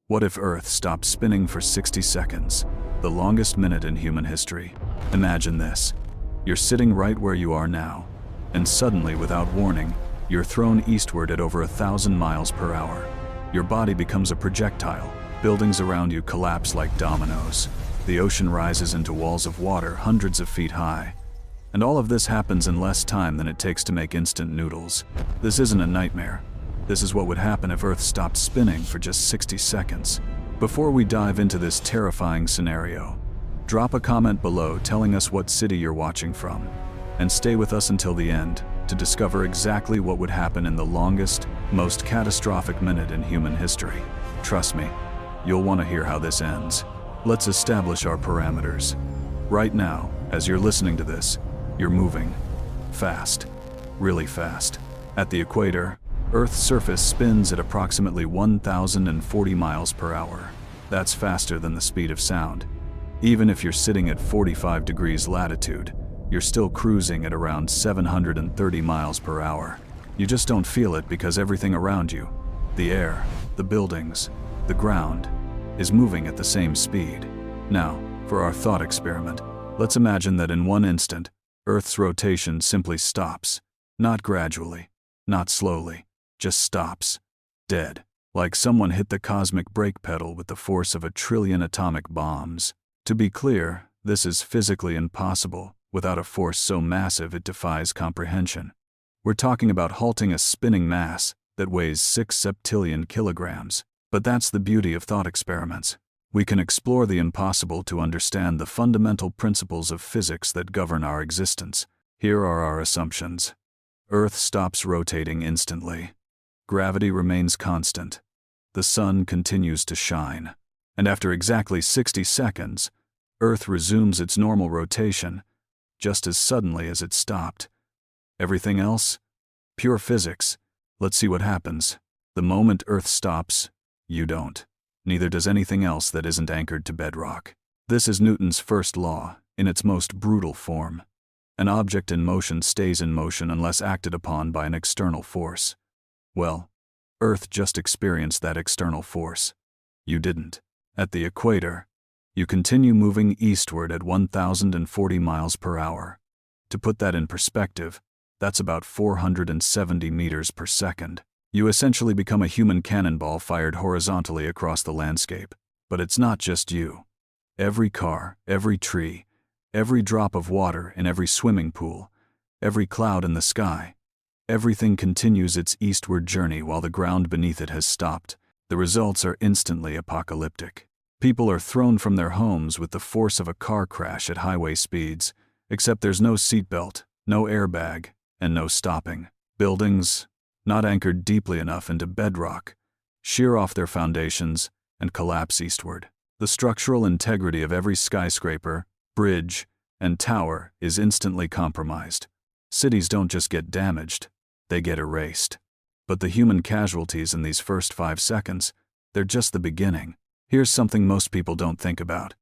What if Earth stopped spinning for 60 seconds, the longest minute in human history? Imagine this. You're sitting right where you are now, and suddenly, without warning, you're thrown eastward at over 1,000 miles per hour. Your body becomes a projectile. Buildings around you collapse like dominoes. The ocean rises into walls of water hundreds of feet high. And all of this happens in less time than it takes to make instant noodles. This isn't a nightmare. This is what would happen if Earth stopped spinning for just 60 seconds. Before we dive into this terrifying scenario, drop a comment below telling us what city you're watching from, and stay with us until the end to discover exactly what would happen in the longest, most catastrophic minute in human history. Trust me, you'll want to hear how this ends. Let's establish our parameters. Right now, as you're listening to this, you're moving fast, really fast. At the equator, Earth's surface spins at approximately 1,040 miles per hour. That's faster than the speed of sound. Even if you're sitting at 45 degrees latitude, you're still cruising at around 730 miles per hour. You just don't feel it because everything around you, the air, the buildings, the ground, is moving at the same speed. Now, for our thought experiment, let's imagine that in one instant, Earth's rotation simply stops. Not gradually, not slowly, just stops. Dead. Like someone hit the cosmic brake pedal with the force of 1 trillion atomic bombs. To be clear, this is physically impossible without a force so massive it defies comprehension. We're talking about halting a spinning mass that weighs 6 septillion kilograms. But that's the beauty of thought experiments. We can explore the impossible to understand the fundamental principles of physics that govern our existence. Here are our assumptions. Earth stops rotating instantly. Gravity remains constant. The sun continues to shine. And after exactly 60 seconds, Earth resumes its normal rotation, just as suddenly as it stopped. Everything else? Pure physics. Let's see what happens. The moment Earth stops, you don't. Neither does anything else that isn't anchored to bedrock. This is Newton's first law, in its most brutal form. An object in motion stays in motion unless acted upon by an external force. Well, Earth just experienced that external force. You didn't. At the equator, you continue moving eastward at 1,040 miles per hour. To put that in perspective, that's about 470 meters per second. You essentially become a human cannonball fired horizontally across the landscape. But it's not just you. Every car, every tree, every drop of water in every swimming pool, every cloud in the sky, everything continues its eastward journey while the ground beneath it has stopped. The results are instantly apocalyptic. People are thrown from their homes with the force of a car crash at highway speeds, except there's no seatbelt, no airbag, and no stopping. Buildings, not anchored deeply enough into bedrock, shear off their foundations and collapse eastward. The structural integrity of every skyscraper, bridge, and tower is instantly compromised. Cities don't just get damaged, they get erased. But the human casualties in these first 5 seconds, they're just the beginning. Here's something most people don't think about.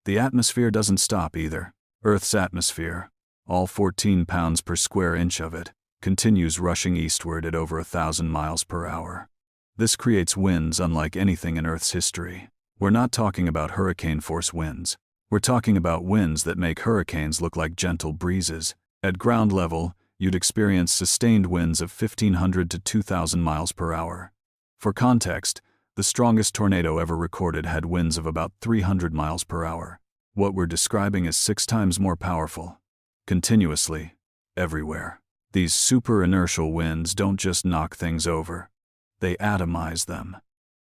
The atmosphere doesn't stop either. Earth's atmosphere, all 14 pounds per square inch of it, continues rushing eastward at over 1,000 miles per hour. This creates winds unlike anything in Earth's history. We're not talking about hurricane-force winds. We're talking about winds that make hurricanes look like gentle breezes. At ground level, you'd experience sustained winds of 1,500 to 2,000 miles per hour. For context, the strongest tornado ever recorded had winds of about 300 miles per hour. What we're describing is 6 times more powerful. Continuously, everywhere. These super-inertial winds don't just knock things over. They atomize them.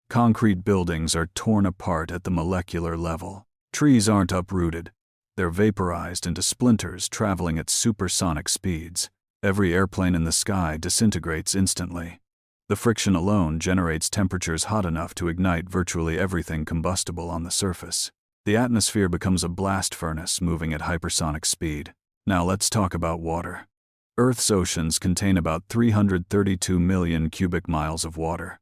Concrete buildings are torn apart at the molecular level. Trees aren't uprooted. They're vaporized into splinters traveling at supersonic speeds. Every airplane in the sky disintegrates instantly. The friction alone generates temperatures hot enough to ignite virtually everything combustible on the surface. The atmosphere becomes a blast furnace moving at hypersonic speed. Now let's talk about water. Earth's oceans contain about 332 million cubic miles of water.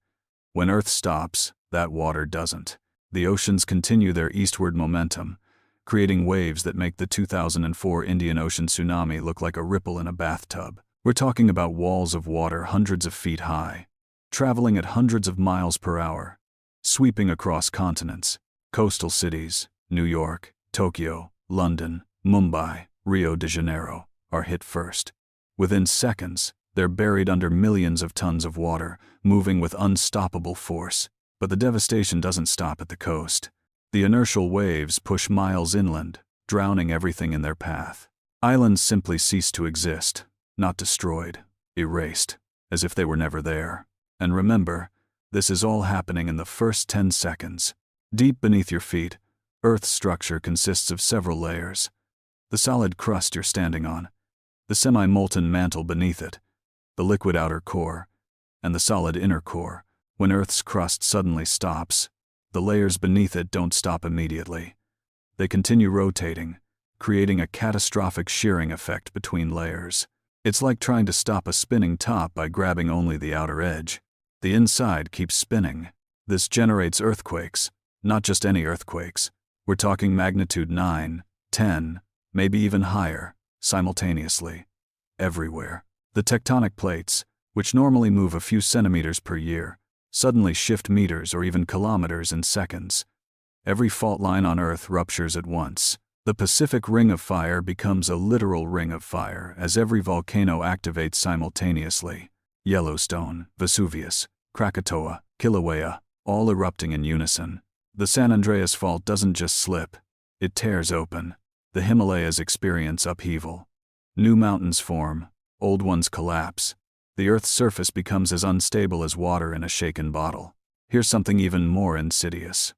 When Earth stops, that water doesn't. The oceans continue their eastward momentum, creating waves that make the 2004 Indian Ocean tsunami look like a ripple in a bathtub. We're talking about walls of water hundreds of feet high, traveling at hundreds of miles per hour. sweeping across continents. Coastal cities, New York, Tokyo, London, Mumbai, Rio de Janeiro, are hit first. Within seconds, they're buried under millions of tons of water, moving with unstoppable force. But the devastation doesn't stop at the coast. The inertial waves push miles inland, drowning everything in their path. Islands simply cease to exist, not destroyed, erased, as if they were never there. And remember, this is all happening in the first 10 seconds. Deep beneath your feet, Earth's structure consists of several layers. The solid crust you're standing on, the semi-molten mantle beneath it, the liquid outer core, and the solid inner core. When Earth's crust suddenly stops, the layers beneath it don't stop immediately. They continue rotating, creating a catastrophic shearing effect between layers. It's like trying to stop a spinning top by grabbing only the outer edge. The inside keeps spinning. This generates earthquakes, not just any earthquakes. We're talking magnitude 9, 10, maybe even higher, simultaneously. Everywhere. The tectonic plates, which normally move a few centimeters per year, suddenly shift meters or even kilometers in seconds. Every fault line on Earth ruptures at once. The Pacific Ring of Fire becomes a literal ring of fire as every volcano activates simultaneously. Yellowstone, Vesuvius, Krakatoa, Kilauea, all erupting in unison. The San Andreas Fault doesn't just slip, it tears open. The Himalayas experience upheaval. New mountains form, old ones collapse. The Earth's surface becomes as unstable as water in a shaken bottle. Here's something even more insidious.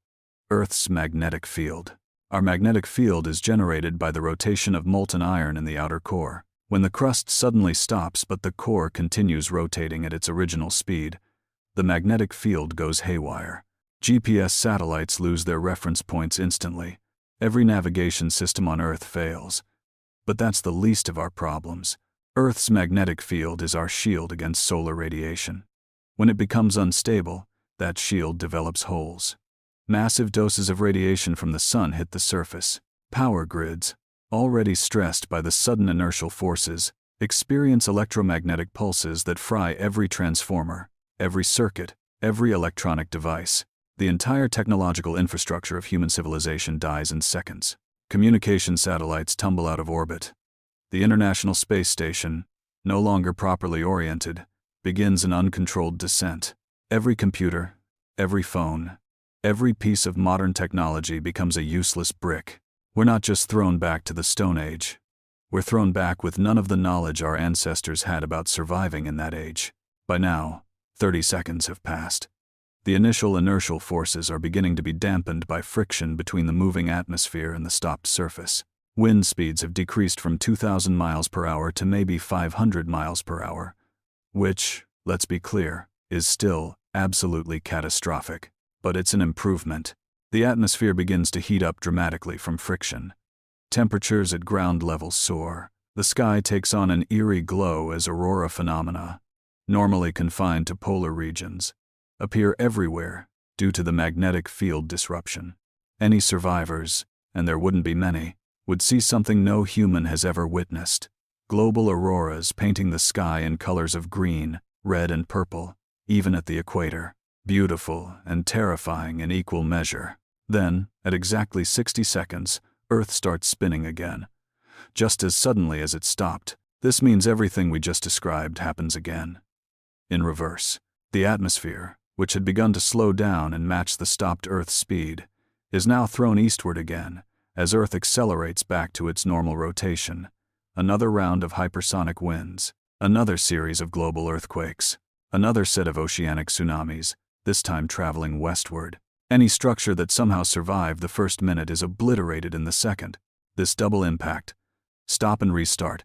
Earth's magnetic field. Our magnetic field is generated by the rotation of molten iron in the outer core. When the crust suddenly stops but the core continues rotating at its original speed, the magnetic field goes haywire. GPS satellites lose their reference points instantly. Every navigation system on Earth fails. But that's the least of our problems. Earth's magnetic field is our shield against solar radiation. When it becomes unstable, that shield develops holes. Massive doses of radiation from the sun hit the surface. Power grids, already stressed by the sudden inertial forces, experience electromagnetic pulses that fry every transformer, every circuit, every electronic device. The entire technological infrastructure of human civilization dies in seconds. Communication satellites tumble out of orbit. The International Space Station, no longer properly oriented, begins an uncontrolled descent. Every computer, every phone, every piece of modern technology becomes a useless brick. We're not just thrown back to the Stone Age. We're thrown back with none of the knowledge our ancestors had about surviving in that age. By now, 30 seconds have passed. The initial inertial forces are beginning to be dampened by friction between the moving atmosphere and the stopped surface. Wind speeds have decreased from 2,000 miles per hour to maybe 500 miles per hour, which, let's be clear, is still absolutely catastrophic. But it's an improvement. The atmosphere begins to heat up dramatically from friction. Temperatures at ground level soar. The sky takes on an eerie glow as aurora phenomena, normally confined to polar regions, appear everywhere due to the magnetic field disruption. Any survivors, and there wouldn't be many, would see something no human has ever witnessed. Global auroras painting the sky in colors of green, red, and purple, even at the equator. Beautiful and terrifying in equal measure. Then, at exactly 60 seconds, Earth starts spinning again. Just as suddenly as it stopped, this means everything we just described happens again. In reverse, the atmosphere, which had begun to slow down and match the stopped Earth's speed, is now thrown eastward again, as Earth accelerates back to its normal rotation. Another round of hypersonic winds, another series of global earthquakes, another set of oceanic tsunamis, this time traveling westward. Any structure that somehow survived the first minute is obliterated in the second. This double impact, stop and restart,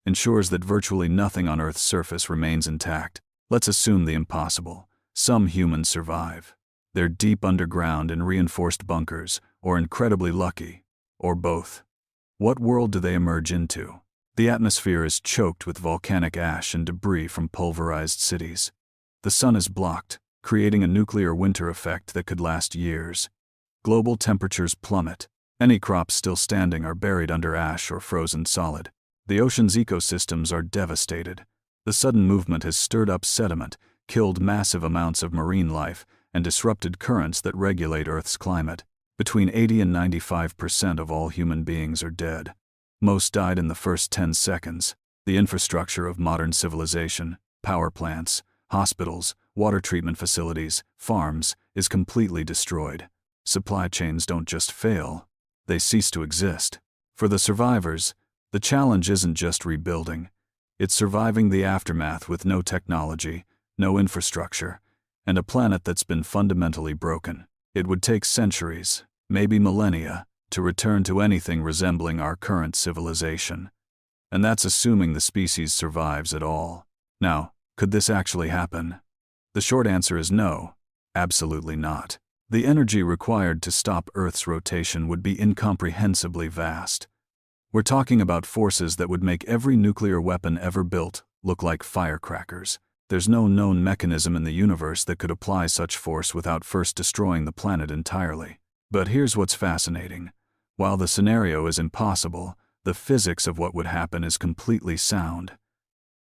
ensures that virtually nothing on Earth's surface remains intact. Let's assume the impossible. Some humans survive. They're deep underground in reinforced bunkers, or incredibly lucky, or both. What world do they emerge into? The atmosphere is choked with volcanic ash and debris from pulverized cities. The sun is blocked, creating a nuclear winter effect that could last years. Global temperatures plummet. Any crops still standing are buried under ash or frozen solid. The ocean's ecosystems are devastated. The sudden movement has stirred up sediment, killed massive amounts of marine life, and disrupted currents that regulate Earth's climate. Between 80 and 95% of all human beings are dead. Most died in the first 10 seconds. The infrastructure of modern civilization, power plants, hospitals, water treatment facilities, farms, is completely destroyed. Supply chains don't just fail, they cease to exist. For the survivors, the challenge isn't just rebuilding. It's surviving the aftermath with no technology, no infrastructure, and a planet that's been fundamentally broken. It would take centuries, maybe millennia, to return to anything resembling our current civilization. And that's assuming the species survives at all. Now, could this actually happen? The short answer is no, absolutely not. The energy required to stop Earth's rotation would be incomprehensibly vast. We're talking about forces that would make every nuclear weapon ever built look like firecrackers. There's no known mechanism in the universe that could apply such force without first destroying the planet entirely. But here's what's fascinating. While the scenario is impossible, the physics of what would happen is completely sound.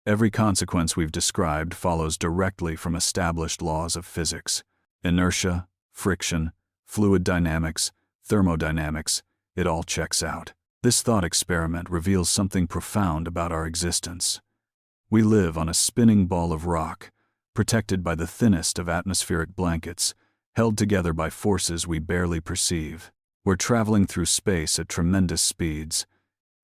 Every consequence we've described follows directly from established laws of physics. Inertia, friction, fluid dynamics, thermodynamics, it all checks out. This thought experiment reveals something profound about our existence. We live on a spinning ball of rock, protected by the thinnest of atmospheric blankets, held together by forces we barely perceive. We're traveling through space at tremendous speeds,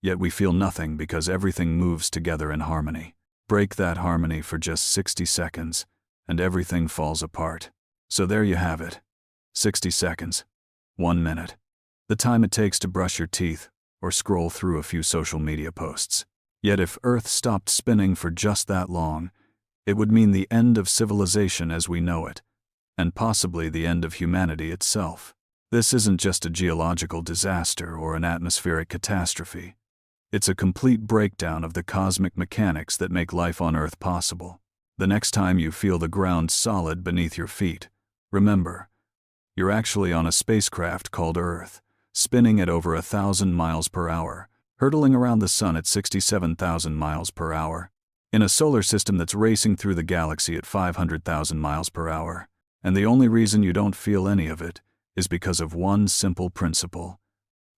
yet we feel nothing because everything moves together in harmony. Break that harmony for just 60 seconds, and everything falls apart. So there you have it. 60 seconds. 1 minute. The time it takes to brush your teeth or scroll through a few social media posts. Yet if Earth stopped spinning for just that long, it would mean the end of civilization as we know it, and possibly the end of humanity itself. This isn't just a geological disaster or an atmospheric catastrophe. It's a complete breakdown of the cosmic mechanics that make life on Earth possible. The next time you feel the ground solid beneath your feet, remember, you're actually on a spacecraft called Earth, spinning at over 1,000 miles per hour, hurtling around the sun at 67,000 miles per hour, in a solar system that's racing through the galaxy at 500,000 miles per hour. And the only reason you don't feel any of it is because of one simple principle.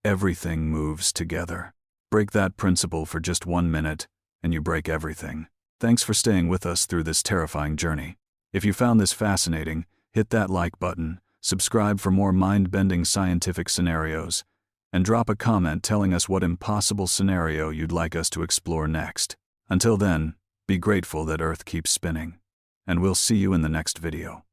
Everything moves together. Break that principle for just 1 minute, and you break everything. Thanks for staying with us through this terrifying journey. If you found this fascinating, hit that like button, subscribe for more mind-bending scientific scenarios, and drop a comment telling us what impossible scenario you'd like us to explore next. Until then, be grateful that Earth keeps spinning, and we'll see you in the next video.